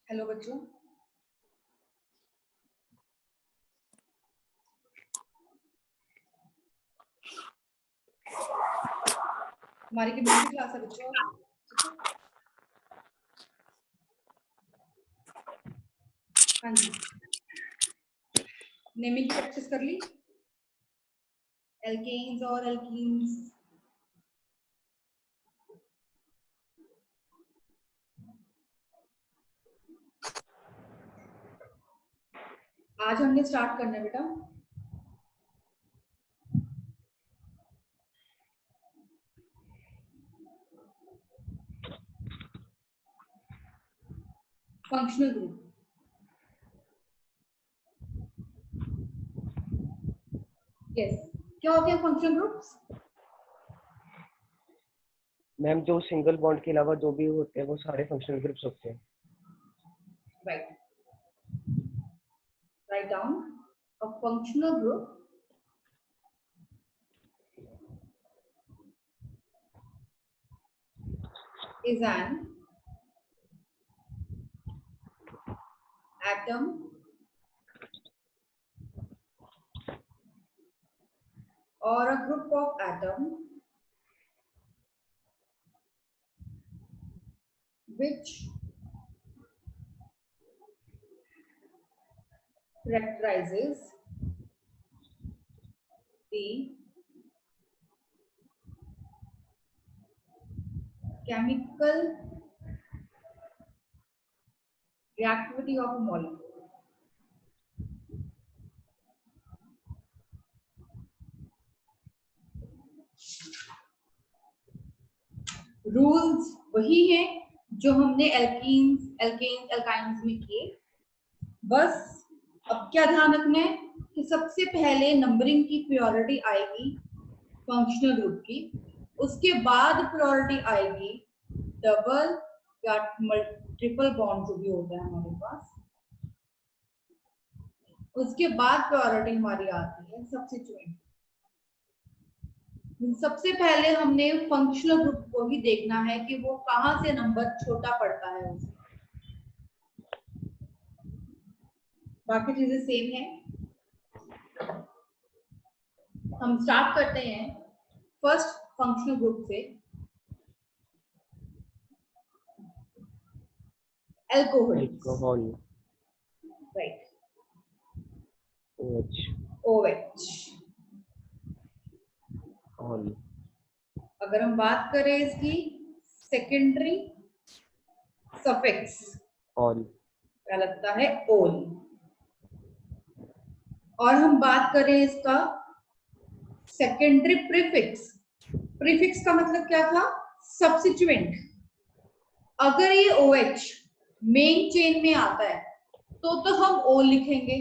Hello बच्चों, हमारी chemistry class है बच्चों। ठीक है, हाँ जी, नेमिंग की प्रैक्टिस कर ली, एल्केन्स और एल्कीन्स। आज हमने स्टार्ट करना है बेटा फंक्शनल ग्रुप। यस, क्या होते हैं फंक्शनल ग्रुप्स? मैम जो सिंगल बॉन्ड के अलावा जो भी होते हैं वो सारे फंक्शनल ग्रुप्स होते हैं। Right, write down a functional group is an atom or a group of atom which characterizes the chemical reactivity of a molecule. Rules वही हैं जो हमने एल्काइंस में किए। बस अब क्या ध्यान रखना है कि सबसे पहले नंबरिंग की प्रायोरिटी आएगी फंक्शनल ग्रुप की, उसके बाद प्रायोरिटी आएगी डबल या ट्रिपल बॉन्ड जो भी होता है हमारे पास, उसके बाद प्रायोरिटी हमारी आती है सब्स्टिट्यूएंट। सबसे पहले हमने फंक्शनल ग्रुप को ही देखना है कि वो कहां से नंबर छोटा पड़ता है उसका, बाकी चीजें सेम है। हम स्टार्ट करते हैं फर्स्ट फंक्शनल ग्रुप से, alcohol. Right, OH OH। All. अगर हम बात करें इसकी सेकेंडरी सफिक्स, ऑल क्या लगता है? ओल। और हम बात करें इसका सेकेंडरी प्रीफिक्स, प्रीफिक्स का मतलब क्या था? सब्स्टिट्यूएंट। अगर ये OH मेन चेन में आता है तो हम O लिखेंगे,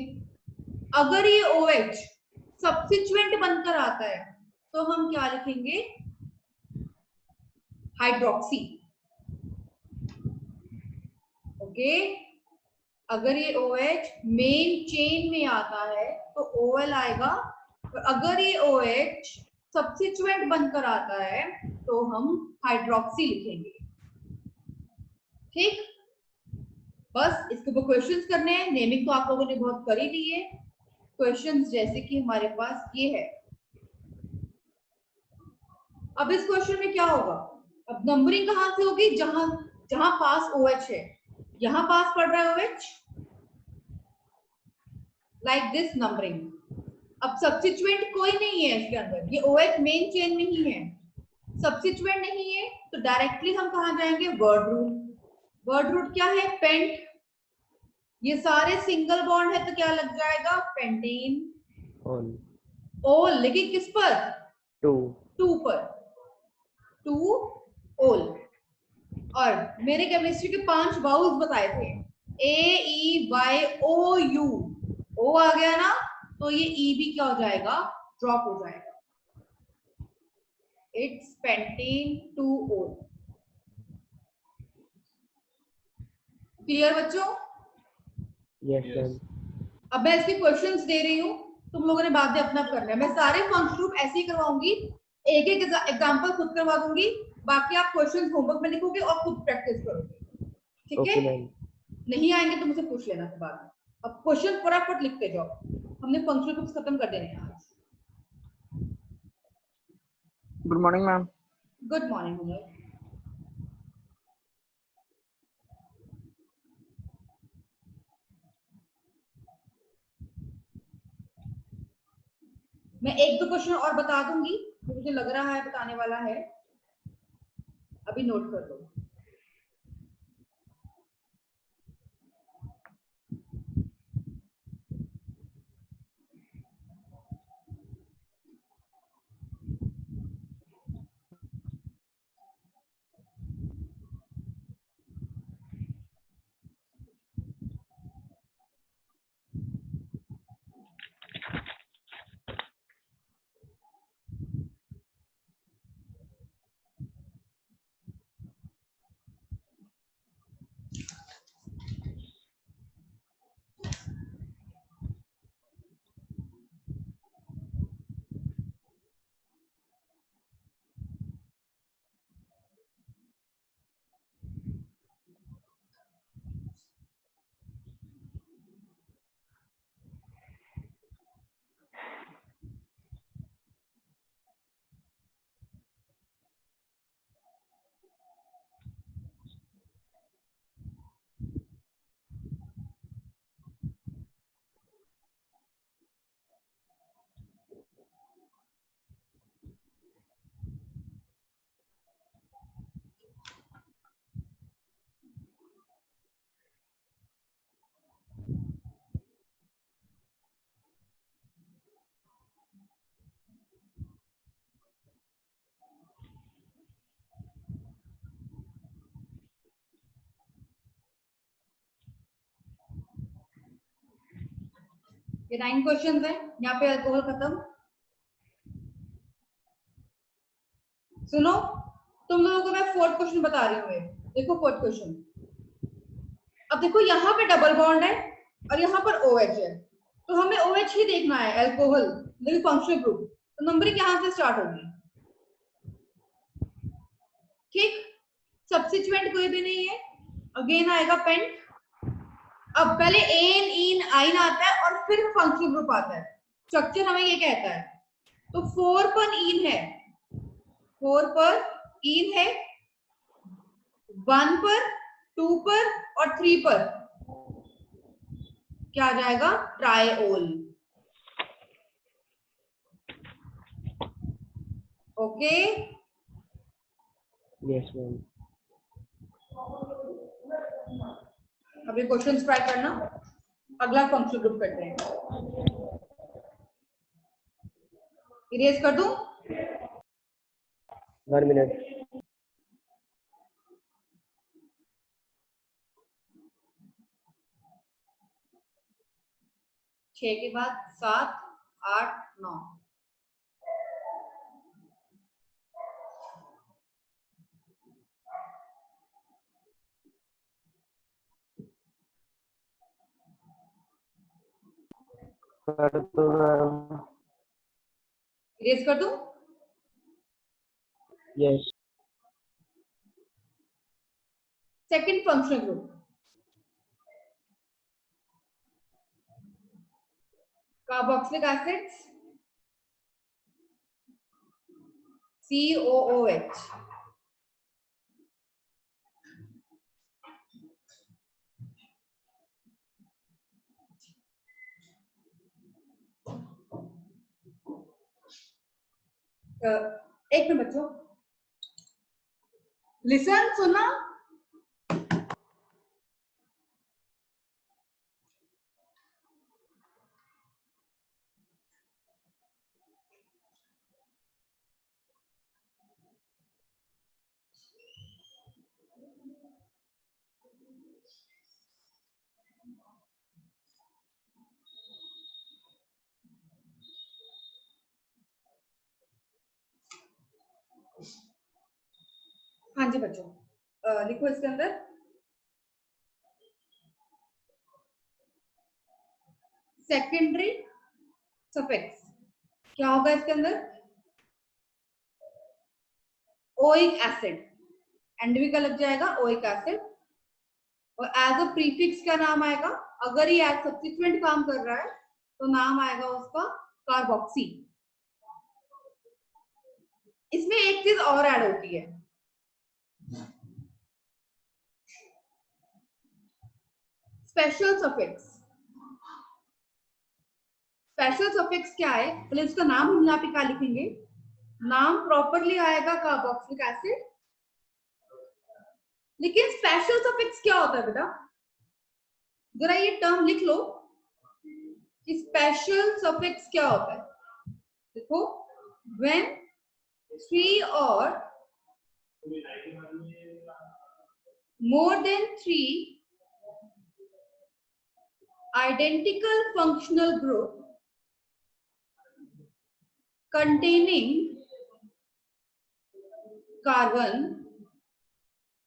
अगर ये OH सब्स्टिट्यूएंट बनकर आता है तो हम क्या लिखेंगे? हाइड्रोक्सी। ओके, अगर ये OH मेन चेन में आता है तो OL आएगा, और अगर ये OH सब्स्टिट्यूएंट बनकर आता है तो हम हाइड्रोक्सी लिखेंगे। ठीक, बस इसके ऊपर क्वेश्चंस करने हैं। नेमिंग तो आप लोगों ने बहुत कर ही ली है। क्वेश्चंस जैसे कि हमारे पास ये है, अब इस क्वेश्चन में क्या होगा? अब नंबरिंग कहां से होगी? जहां जहां पास OH है, यहां पास पड़ रहा है OH, लाइक दिस नंबरिंग। अब सब्स्टिट्यूएंट कोई नहीं है इसके अंदर, ये OH मेन चेन में ही है, सब्स्टिट्यूएंट नहीं है, तो डायरेक्टली हम कहां जाएंगे? Word root. वर्ड रूट क्या है? पेंट। ये सारे सिंगल बॉन्ड है तो क्या लग जाएगा? पेंटेन। ऑल। ओल, लेकिन किस पर? टू पर, टू ओल। और मेरे केमिस्ट्री के 5 वाउल्स बताए थे, AEYOU। ओ आ गया ना, तो ये E भी क्या हो जाएगा? ड्रॉप हो जाएगा। It's pentane 2O। क्लियर बच्चों? Yes ma'am. अब मैं इसके क्वेश्चंस दे रही हूँ, तुम लोगों ने बाद में अपना करना है। मैं सारे फंक्शन ग्रुप ऐसे ही करवाऊंगी, एक एक एग्जांपल खुद करवा दूंगी, बाकी आप क्वेश्चंस होमवर्क में लिखोगे और खुद प्रैक्टिस करोगे। ठीक है? Okay ma'am. नहीं आएंगे तो मुझे पूछ लेना फिर बाद में। अब क्वेश्चन फटाफट लिखते जाओ, हमने फंक्शनल ग्रुप्स खत्म कर देने हैं आज। Good morning ma'am. Good morning मुझे। मैं एक दो क्वेश्चन और बता दूंगी जो मुझे लग रहा है बताने वाला है, अभी नोट कर लो। ये 9 क्वेश्चंस हैं, यहाँ पे अल्कोहल खत्म। सुनो, तुम लोगों को मैं फोर्थ क्वेश्चन बता रही हूँ। देखो फोर्थ क्वेश्चन, अब देखो यहाँ पे डबल बॉन्ड है और यहाँ पर OH है, तो हमें OH ही देखना है, अल्कोहल लेकिन फंक्शनल ग्रुप, तो नंबरिंग यहाँ से स्टार्ट होगी। ठीक, सब्स्टिट्यूएंट कोई भी नहीं है, अगेन आएगा पेंट। अब पहले एन इन आइन आता है और फिर फंक्शनल ग्रुप आता है, स्ट्रक्चर हमें ये कहता है। तो 4 पर इन है, 4 पर इन है, 1 पर, 2 पर और 3 पर क्या आ जाएगा, ट्राइओल। Okay, yes ma'am. अब ये क्वेश्चंस ट्राई करना, अगला फंक्शनल ग्रुप करते हैं। इरेज कर दूं? 1 मिनट। 6 के बाद 7, 8, 9। कर दो मैम। इरेज कर दूं? Yes. Second functional group, carboxylic acids, COOH। एक मिनट बच्चों, लिसन, सुना। हाँ जी बच्चों, लिखो इसके अंदर सेकेंडरी सफिक्स क्या होगा इसके अंदर, ओइक एसिड, एंड भी का लग जाएगा ओइक एसिड, और एज अ प्रीफिक्स क्या नाम आएगा? अगर ये एज सब्स्टिट्यूएंट काम कर रहा है तो नाम आएगा उसका कार्बोक्सी। इसमें एक चीज और ऐड होती है, स्पेशल सफिक्स। स्पेशल सफिक्स क्या है? पहले उसका नाम हम यहाँ पे क्या लिखेंगे? नाम प्रॉपरली आएगा कार्बोक्सिलिक एसिड, लेकिन स्पेशल सफिक्स क्या होता है बेटा? जरा ये टर्म लिख लो कि स्पेशल सफिक्स क्या होता है। देखो, when 3 or more than 3 identical functional group containing carbon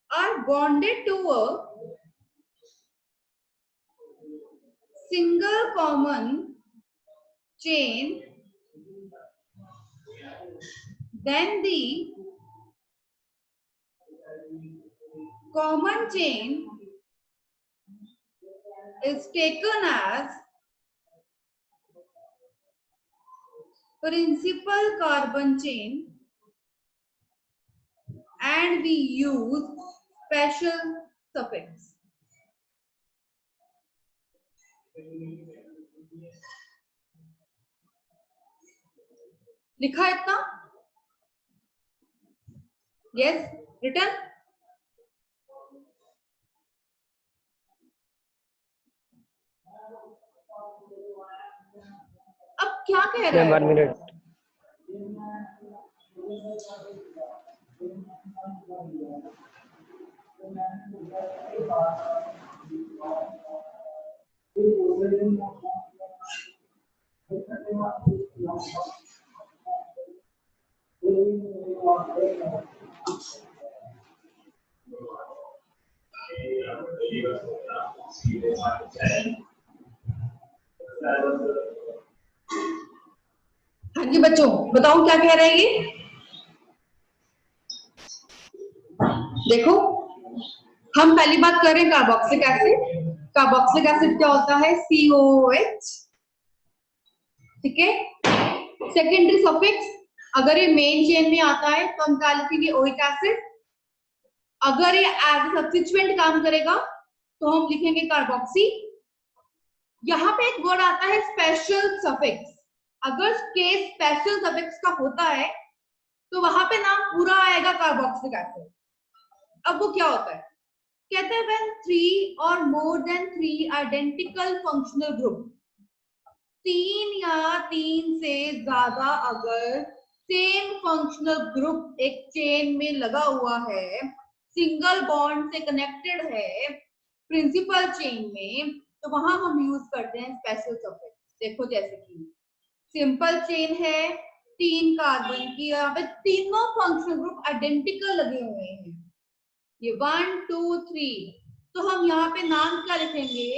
are bonded to a single common chain, then the common chain is taken as principal carbon chain and we use special suffix. लिखा है इतना? Yes, return. अब क्या कह रहा है? 1 minute. हाँ जी बच्चों, बताओ क्या कह रहे हैं ये? देखो, हम पहली बात कर रहे हैं कार्बोक्सिलिक एसिड। कार्बोक्सिलिक एसिड क्या होता है? COOH। ठीक है। सेकेंडरी सफिक्स, अगर ये मेन चेन में आता है तो हम क्या लिखेंगे? Oic acid. अगर ये एज सब्स्टिट्यूएंट काम करेगा तो हम लिखेंगे कार्बोक्सी। यहाँ पे एक वर्ड आता है स्पेशल सफिक्स। अगर केस स्पेशल सफिक्स का होता है तो वहां पे नाम पूरा आएगा कार्बोक्सिलिक एसिड। अब वो क्या होता है? कहते हैं when 3 or more than 3 identical functional group, 3 या 3 से ज्यादा अगर सेम फंक्शनल ग्रुप एक चेन में लगा हुआ है, सिंगल बॉन्ड से कनेक्टेड है प्रिंसिपल चेन में, तो वहां हम यूज करते हैं स्पेशल सफिक्स। देखो, जैसे कि सिंपल चेन है 3 कार्बन की, यहाँ पे तीनों फंक्शनल ग्रुप आइडेंटिकल लगे हुए हैं, ये 1 2 3, तो हम यहाँ पे नाम क्या लिखेंगे?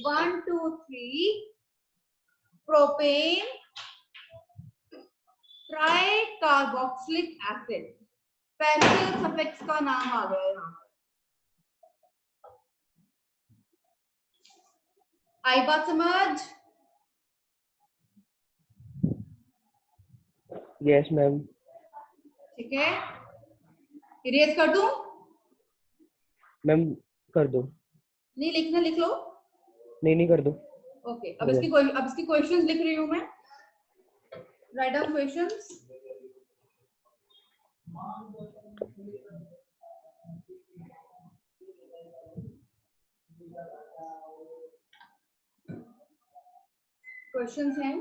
1 2 3 propane try carboxylic acid. Special suffix का नाम आ गया यहाँ। आई बात समझ? Yes ma'am. ठीक है, इरेज कर दूं? मैम कर दो। नहीं लिखना, लिख लो। नहीं कर दो। ओके, अब इसकी क्वेश्चंस लिख रही हूं मैं। Write down questions. क्वेश्चंस हैं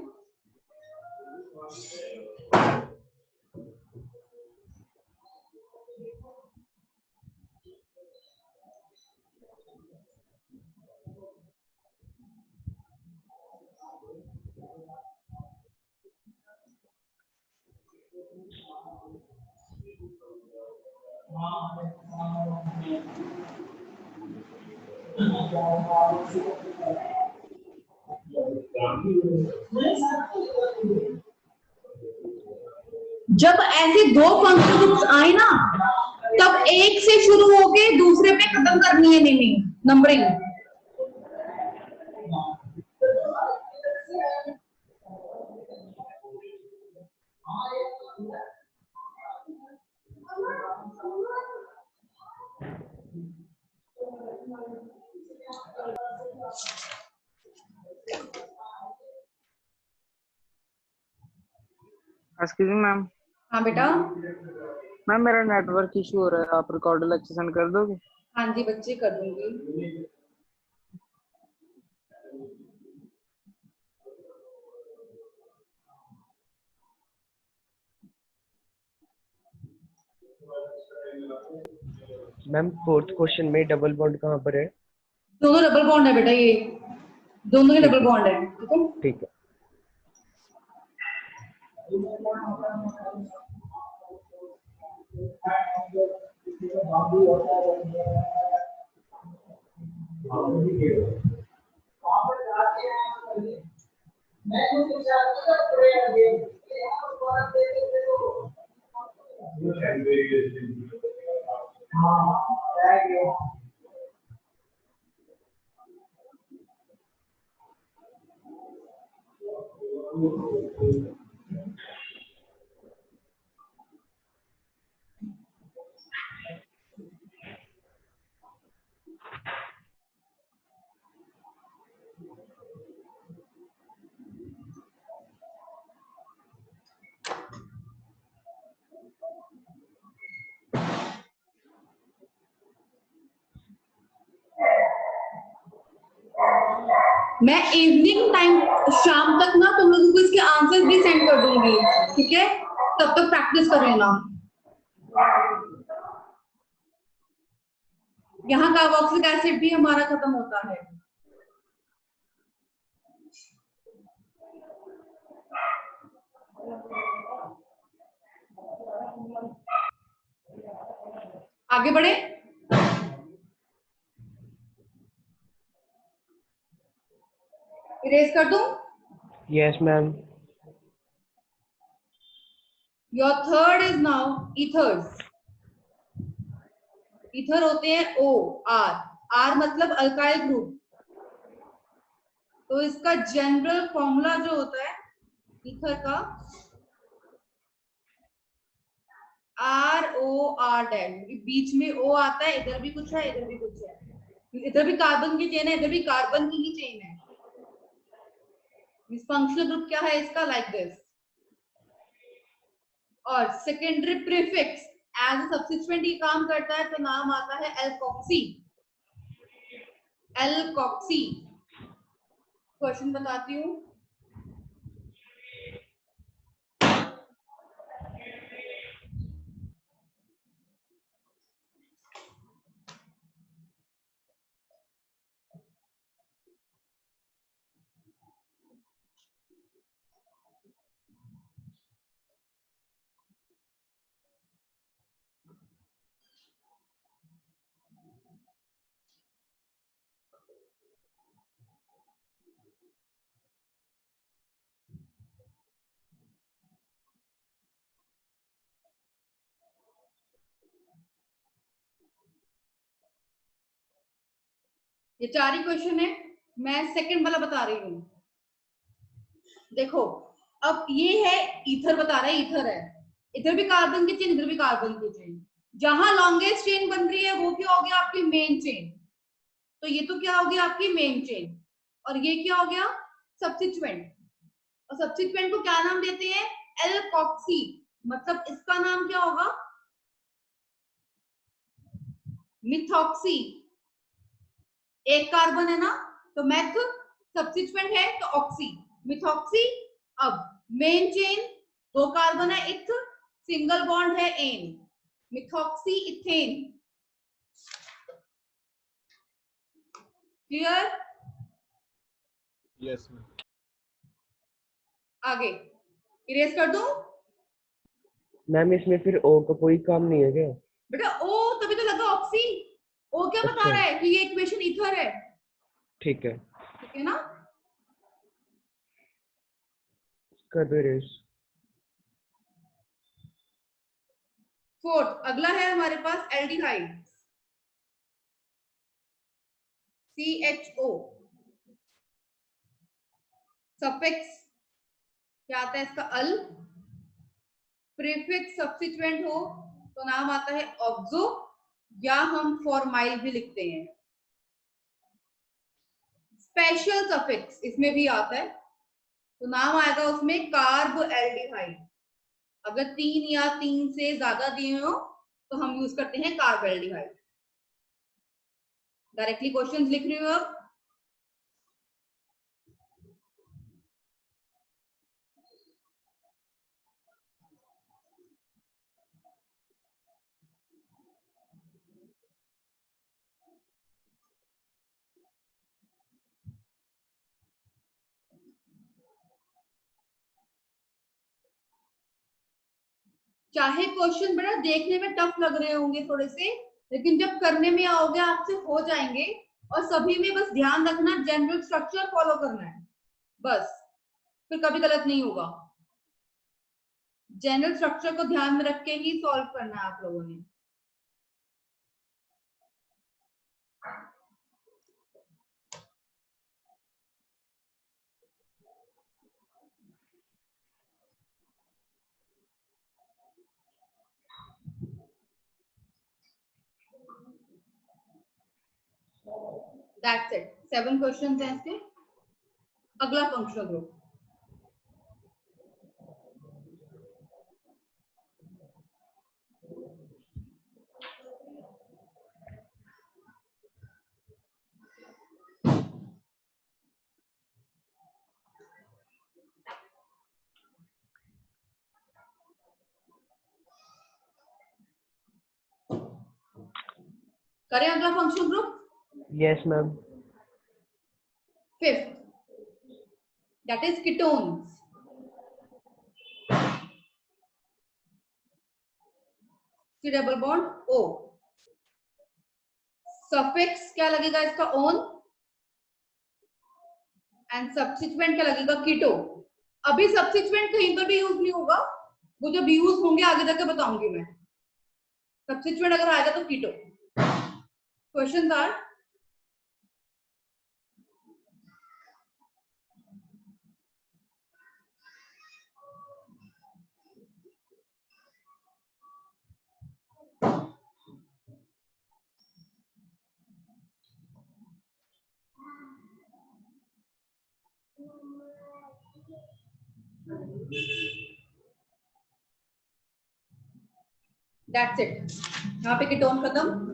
जब ऐसे दो फंक्शनल ग्रुप्स आए ना, तब एक से शुरू होके दूसरे पे खत्म करनी है naming numbering. Excuse me ma'am. हाँ बेटा। मैम मेरा नेटवर्क इशू हो रहा है, आप रिकॉर्ड लेक्चर सेंड कर दोगे? हाँ जी बच्चे कर दूंगी। मैम फोर्थ क्वेश्चन में डबल बॉन्ड कहाँ पर है? दोनों डबल बॉन्ड है बेटा, ये दोनों ही ठीक डबल है। बॉन्ड है, ठीक है। ठीक है। मैं इवनिंग टाइम शाम तक ना तुम लोगों को इसके आंसर्स भी सेंड कर दूंगी, ठीक है। तब तक प्रैक्टिस कर लेना। यहाँ कार्बोक्सिलिक एसिड भी हमारा खत्म होता है। आगे बढ़े। इरेज कर दूं? Yes ma'am. Your third is now ethers. Ether होते हैं ओ आर, आर मतलब अल्काइल ग्रुप। तो इसका जनरल फॉर्मूला जो होता है ईथर का ROR-, बीच में O आता है, इधर भी कुछ है इधर भी कुछ है, इधर भी कार्बन की चेन है इधर भी कार्बन की ही चेन है। इस फंक्शनल ग्रुप क्या है इसका, लाइक दिस। और secondary prefix as a substituent ये काम करता है, तो नाम आता है एल्कोक्सी। एल्कोक्सी। क्वेश्चन बताती हूँ। ये 4 ही क्वेश्चन है, मैं सेकंड वाला बता रही हूँ। देखो अब ये है ईथर, बता रहा है ईथर है, इधर भी कार्बन की चेन इधर भी कार्बन की चेन। जहां लॉन्गेस्ट चेन बन रही है वो क्या हो गया आपकी मेन चेन। तो ये तो क्या हो गया आपकी मेन चेन, और ये क्या हो गया सब्स्टिट्यूएंट। और सब्स्टिट्यूएंट को क्या नाम देते हैं, एल्कोक्सी। मतलब इसका नाम क्या होगा, मिथॉक्सी। एक कार्बन है ना, तो मैथ सब्स्टिट्यूएंट है तो ऑक्सी, मिथॉक्सी। अब मेन चेन 2 कार्बन है, इथ, सिंगल बॉन्ड है ane, methoxy ethane. Clear? Yes ma'am. आगे इरेज कर दूं? मैम इसमें फिर ओ का कोई काम नहीं है क्या? बेटा ओ तभी तो लगा ऑक्सी। ओ क्या बता अच्छा रहा है कि ये इक्वेशन ईथर है, ठीक है। ठीक है ना। कर दो रेस। फोर्थ अगला है हमारे पास एल्डिहाइड, CHO। सफिक्स क्या आता है इसका? अल। प्रीफिक्स सब्स्टिट्यूएंट हो तो नाम आता है ऑक्सो, या हम फॉर्माइल भी लिखते हैं। स्पेशल सफिक्स इसमें भी आता है तो नाम आएगा उसमें कार्ब एल्डिहाइड। अगर 3 या 3 से ज्यादा दिए हो तो हम यूज करते हैं कार्ब एल्डिहाइड। डायरेक्टली क्वेश्चंस लिख रही हूँ अब। चाहे क्वेश्चन बड़ा देखने में टफ लग रहे होंगे थोड़े से, लेकिन जब करने में आओगे आपसे हो जाएंगे। और सभी में बस ध्यान रखना जनरल स्ट्रक्चर फॉलो करना है बस, फिर कभी गलत नहीं होगा। जनरल स्ट्रक्चर को ध्यान में रख के ही सॉल्व करना है आप लोगों ने। दैट्स इट, 7 क्वेश्चंस हैं इसके। अगला फंक्शनल ग्रुप, करें अगला functional group. Yes ma'am. Fifth, that is ketones. C double bond O। Suffix क्या लगेगा इसका? ओन। एंड सब्स्टिट्यूएंट क्या लगेगा? कीटो। अभी सब्स्टिट्यूएंट कहीं पर भी यूज नहीं होगा, वो जब यूज होंगे आगे जाके बताऊंगी मैं। सब्स्टिट्यूएंट अगर आएगा तो keto. Questions are, that's it. यहाँ पे कीटोन खत्म।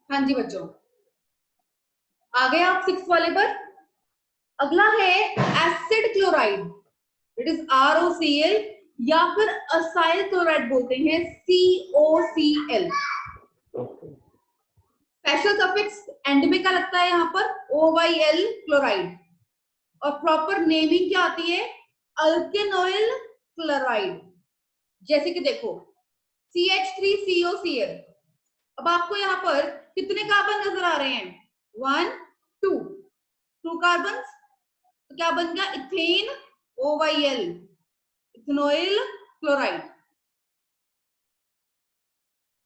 हाँ जी बच्चों, आ गए आप 6 वाले पर। अगला है acid chloride, it is ROCl, या फिर असाइल क्लोराइड बोलते हैं, COCl। स्पेशल सफिक्स एंड में क्या लगता है यहाँ पर? OYl chloride. और प्रॉपर नेमिंग क्या आती है? अल्केनोइल क्लोराइड। जैसे कि देखो CH3COCl। अब आपको यहाँ पर कितने कार्बन नजर आ रहे हैं? 1 2 कार्बन, तो क्या बन गया? Ethane OYl, ethanoyl chloride.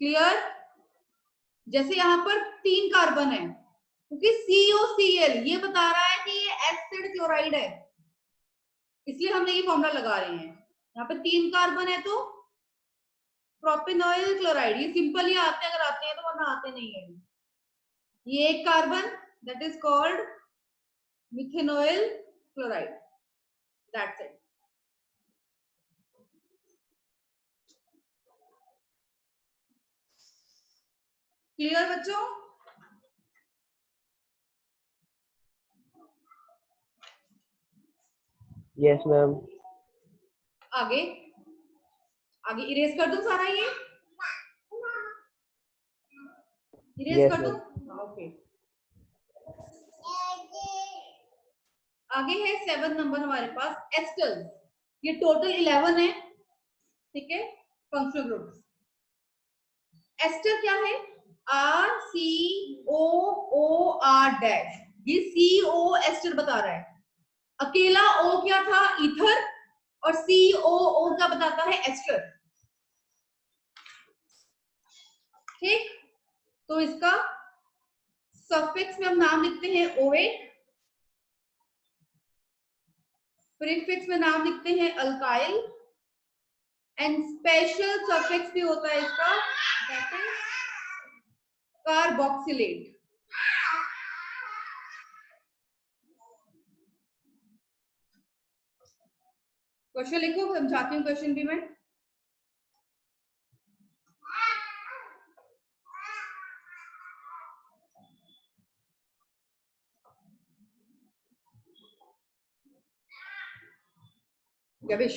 Clear? जैसे यहाँ पर 3 कार्बन है क्योंकि COCl ये बता रहा है कि ये एसिड क्लोराइड है, इसलिए हमने ये फॉर्मूला लगा रहे हैं। यहाँ पे 3 कार्बन है तो प्रोपेनॉइल क्लोराइड, ये सिंपल ही आते हैं, अगर आते हैं तो, वरना आते नहीं है। ये एक carbon, that is called methanoyl chloride, that's it. Clear बच्चों? Yes ma'am. आगे आगे इरेज कर दूं सारा, ये इरेज Yes, कर दूं? ma'am. ओके। आगे है 7 नंबर हमारे पास एस्टर्स। ये टोटल 11 है, ठीक है, फंक्शनल ग्रुप्स। एस्टर क्या है? RCOOR डैश, ये CO एस्टर बता रहा है। अकेला O क्या था? ईथर, और COO क्या बताता है? एस्टर। ठीक, तो इसका सफिक्स में हम नाम लिखते हैं OH, प्रीफिक्स में नाम लिखते हैं अल्काइल, एंड स्पेशल सफिक्स भी होता है इसका, दैट इज कार्बोक्सिलेट। क्वेश्चन लिखो, समझाती हूँ क्वेश्चन भी मैं। गबिश,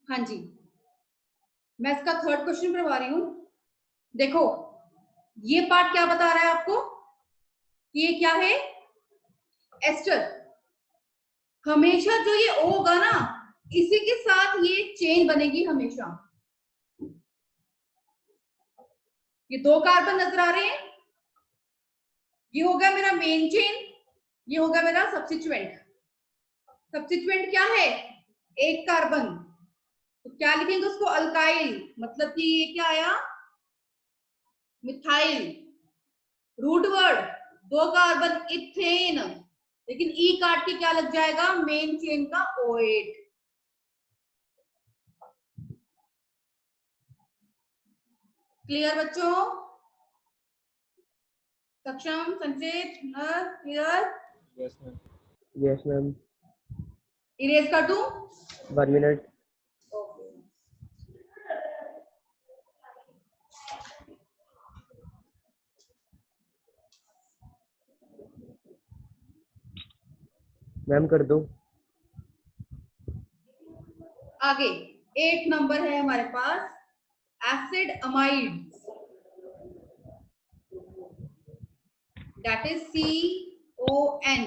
हाँ जी, मैं इसका थर्ड क्वेश्चन करवा रही हूँ। देखो, ये पार्ट क्या बता रहा है आपको कि ये क्या है? एस्टर। हमेशा जो ये O होगा ना, इसी के साथ ये चेन बनेगी हमेशा। ये 2 कार्बन नजर आ रहे हैं, ये हो गया मेरा मेन चेन, ये हो गया मेरा सब्स्टिट्यूएंट। सब्स्टिट्यूएंट क्या है? 1 कार्बन, तो क्या लिखेंगे उसको? अल्काइल, मतलब कि ये क्या आया? Methyl. Root word 2 carbon, ethane, लेकिन ई काट के क्या लग जाएगा? मेन चेन का OH। क्लियर बच्चों? सक्षम, संचित, क्लियर? Yes, ma'am. इरेज कर दूं? 1 minute. मैम कर दो। आगे 8 नंबर है हमारे पास acid amides, that is CON,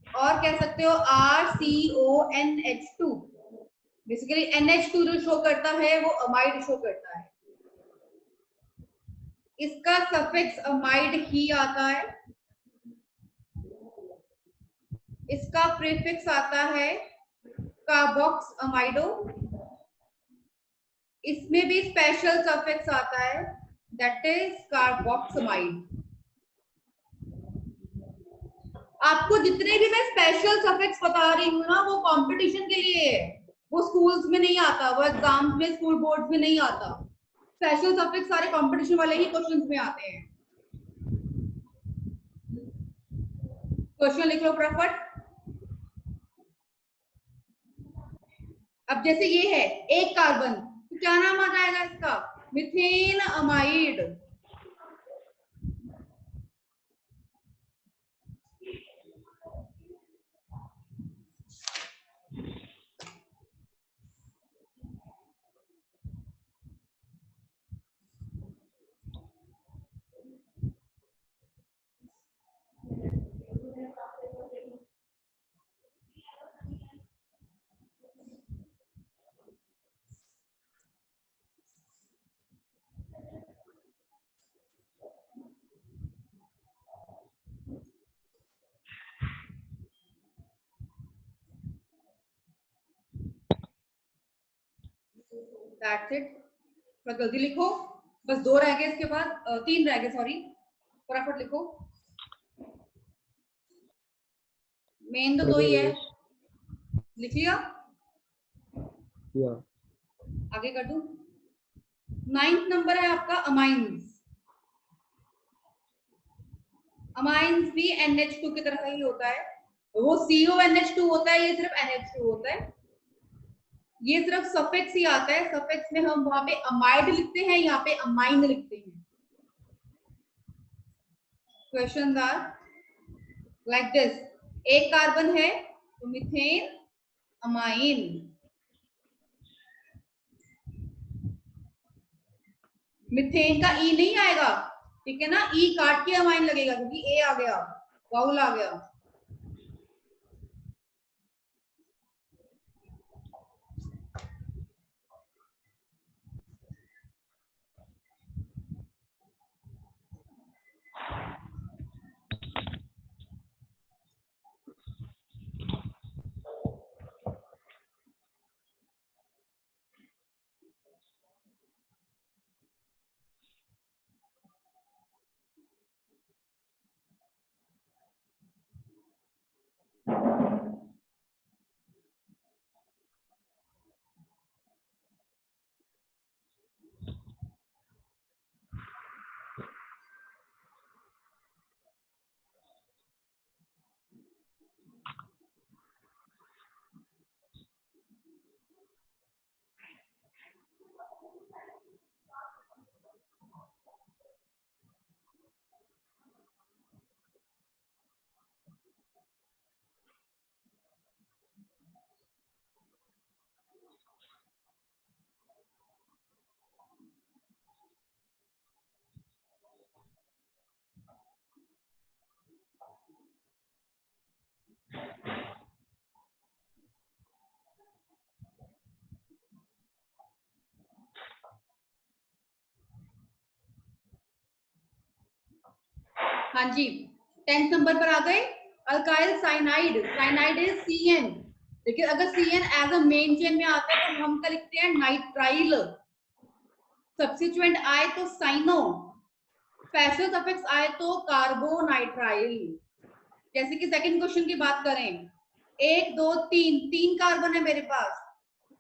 और कह सकते हो RCONH2। बेसिकली NH2 जो शो करता है वो अमाइड शो करता है। इसका सफिक्स अमाइड ही आता है, इसका प्रीफिक्स आता है कार्बोक्स अमाइडो, इसमें भी स्पेशल सफिक्स आता है, दैट इज कार्बोक्समाइड। आपको जितने भी मैं स्पेशल सफिक्स बता रही हूँ ना, वो कंपटीशन के लिए है, वो स्कूल्स में नहीं आता, वो एग्जाम्स में, स्कूल बोर्ड में नहीं आता। स्पेशल सफिक्स सारे कंपटीशन वाले ही क्वेश्चंस में आते हैं। क्वेश्चन लिख लो फटाफट। अब जैसे ये है एक कार्बन, तो क्या नाम आ जाएगा इसका? Methane amide. That's it. थोड़ा जल्दी लिखो, बस 2 रह गए, इसके बाद 3 रह गए, सॉरी। फटाफट लिखो, मेन तो 2 ही है। लिख लिया? आगे कर दूं? 9th नंबर है आपका अमाइंस। अमाइंस भी NH2 की तरह ही होता है। वो CONH2 होता है, ये सिर्फ NH2 होता है। ये सिर्फ सफिक्स ही आता है, सफिक्स में हम वहां पे अमाइड लिखते हैं, यहाँ पे अमाइन लिखते हैं। Question are like this. एक कार्बन है तो मीथेन अमाइन। मीथेन का ई नहीं आएगा, ठीक है ना? ई काट के अमाइन लगेगा क्योंकि ए आ गया, वाउल आ गया। हाँ जी, 10th नंबर पर आ गए। Alkyl cyanide, cyanide is CN, लेकिन अगर CN as a main chain में आता है तो हम क्या लिखते हैं? नाइट्राइल। सब्स्टिट्यूएंट आए तो साइनो, स्पेशल सफिक्स आए तो कार्बोनाइट्राइल। जैसे कि सेकंड क्वेश्चन की बात करें, 1 2 3 कार्बन है मेरे पास,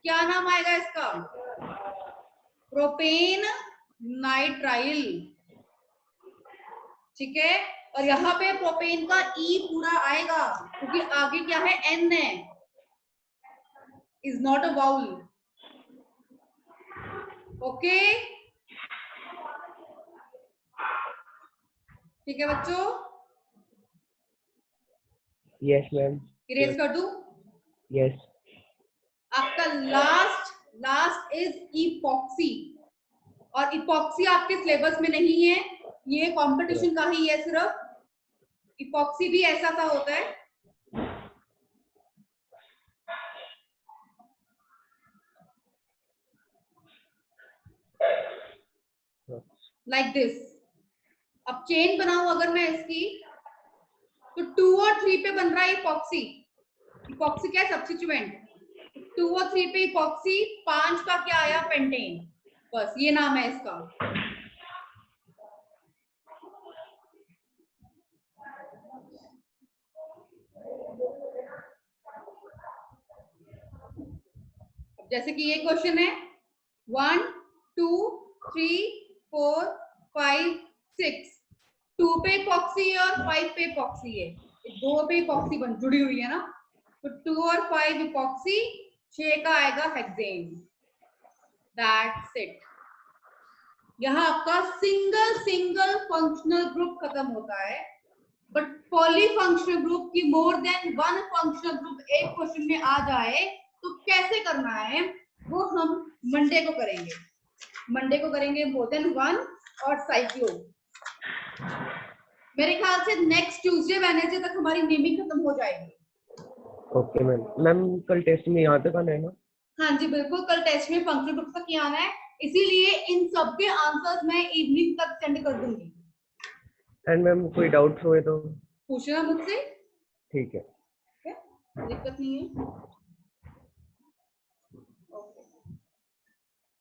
क्या नाम आएगा इसका? प्रोपेन नाइट्राइल, ठीक है। और यहाँ पे प्रोपेन का ई पूरा आएगा क्योंकि आगे क्या है? N है, is not a vowel. Okay, ठीक है बच्चों? Yes ma'am. इरेज कर दूं? यस। आपका लास्ट इज इपॉक्सी, और इपॉक्सी आपके सिलेबस में नहीं है, ये कंपटीशन का ही है सिर्फ। इपॉक्सी भी ऐसा सा होता है, लाइक दिस। अब चेन बनाऊं अगर मैं इसकी, तो 2 और 3 पे बन रहा है इपॉक्सी। इपॉक्सी क्या है? सब्स्टिट्यूएंट। 2 और 3 पे इपॉक्सी, 5 का क्या आया? पेंटेन। बस ये नाम है इसका। जैसे कि ये क्वेश्चन है 1 2 3 4 5 6, 2 पे इपॉक्सी है और 5 पे इपॉक्सी है। दो पे इपॉक्सी बन जुड़ी हुई है ना, तो 2 और 5 इपॉक्सी, 6 का आएगा हेक्सेन। That's it. यहाँ आपका सिंगल फंक्शनल ग्रुप खत्म होता है, बट पॉलीफंक्शनल ग्रुप की more than one functional group एक क्वेश्चन में आ जाए तो कैसे करना है वो हम मंडे को करेंगे मोर देन वन और साइक्लो। मेरे ख्याल से नेक्स्ट ट्यूसडे वेडनेसडे तक हमारी नेमिंग खत्म हो जाएगी। Okay ma'am. मैम कल टेस्ट में यहाँ तक आना है ना? हाँ जी बिल्कुल, कल टेस्ट में फंक्शनल ग्रुप तक ही आना है, इसीलिए इन सब के आंसर्स मैं इवनिंग तक सेंड कर दूंगी। एंड मैम कोई डाउट हुए तो पूछना मुझसे, ठीक है, दिक्कत नहीं है।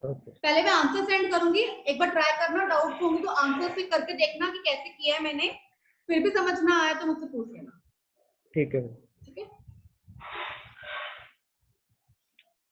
ओके। पहले मैं आंसर सेंड करूंगी, एक बार ट्राई करना, डाउट होंगे तो आंसर से करके देखना कि कैसे किया है मैंने, फिर भी समझ ना आया तो मुझसे पूछ लेना। ठीक है।